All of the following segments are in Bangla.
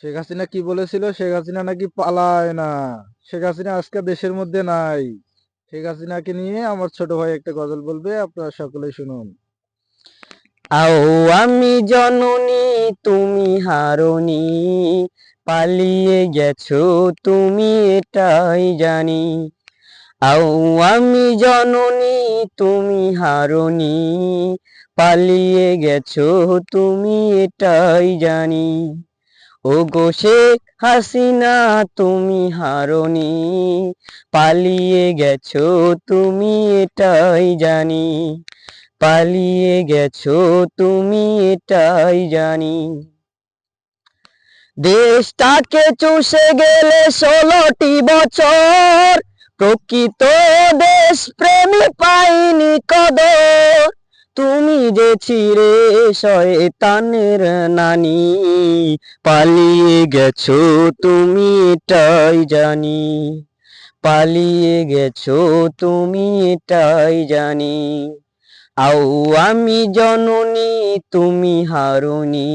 শেখ হাসিনা কি বলেছিল? শেখ হাসিনা নাকি পালায় না। শেখ হাসিনা আজকে দেশের মধ্যে নাই। শেখ হাসিনাকে নিয়ে আমার ছোট ভাই একটা গজল বলবে, আপনারা সকলেই শুনুন। আও আমি জননী তুমি হারনি, পালিয়ে গেছো তুমি এটাই জানি। আও আমি জননী তুমি হারনি, পালিয়ে গেছো তুমি এটাই জানি। ও গো শেখ হাসিনা তুমি হারনি, পালিয়ে গেছো তুমি এটাই জানি। পালিয়ে গেছো তুমি এটাই জানি। দেশটাকে চুষে গেলে 16টি বছর, প্রকৃত দেশ প্রেমী পাইনি কদর। তুমি যে ছিঁড়ে শয়তানের নানি, পালিয়ে গেছো তুমি এটাই জানি। পালিয়ে গেছো তুমি এটাই জানি। আও আমি জননী তুমি হারনি,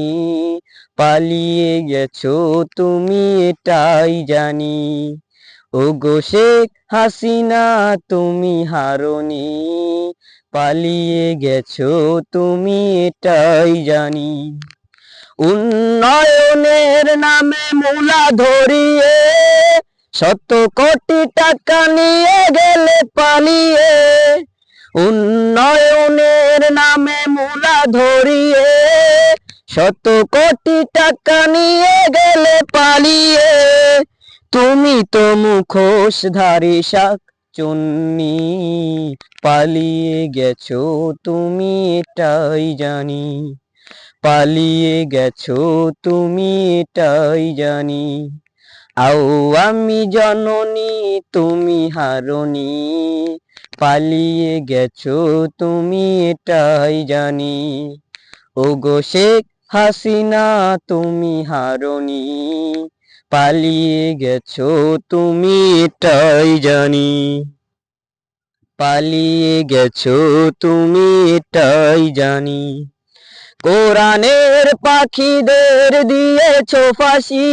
পালিয়ে গেছো তুমি এটাই জানি। ও গো শেখ হাসিনা তুমি হারনি, পালিয়ে গেছো তুমি এটাই জানি। উন্নয়নের নামে মূলা ধরিয়ে, 100 কোটি টাকা নিয়ে গেলে পালিয়ে। উন্নয়নের নামে মূলা ধরিয়ে, 100 কোটি টাকা নিয়ে গেলে পালিয়ে। তুমি তো মুখোশধারী শাক চুন্নি, পালিয়ে গেছো তুমি এটাই জানি। পালিয়ে গেছো তুমি এটাই জানি। আও আমি জননী তুমি হারনি, পালিয়ে গেছো তুমি এটাই জানি। ও গো শেখ হাসিনা তুমি হারনি, পালিয়ে গেছো তুমি এটাই জানি। পালিয়ে গেছো তুমি এটাই জানি। কোরআনের পাখিদের দিয়েছো ফাঁসি,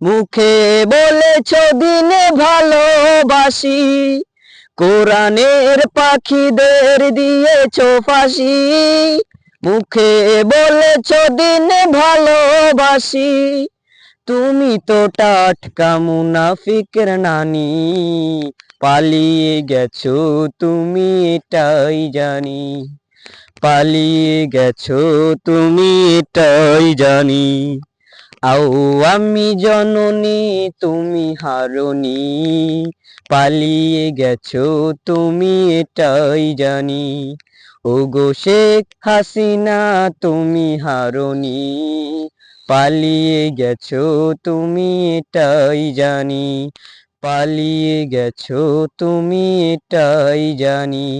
মুখে বলেছো দিনে ভালোবাসি। কোরআনের পাখিদের দিয়েছো ফাঁসি, মুখে বলেছো দিনে ভালোবাসি। তুমি তো টাটকা মুনাফিকের নানি, পালিয়ে গেছো তুমি এটাই জানি। পালিয়ে গেছো তুমি এটাই জানি। আও আমি জননী তুমি হারনি, পালিয়ে গেছো তুমি এটাই জানি। ও গো শেখ হাসিনা তুমি হারনি, পালিয়ে গেছো তুমি এটাই জানি। পালিয়ে গেছো তুমি এটাই জানি।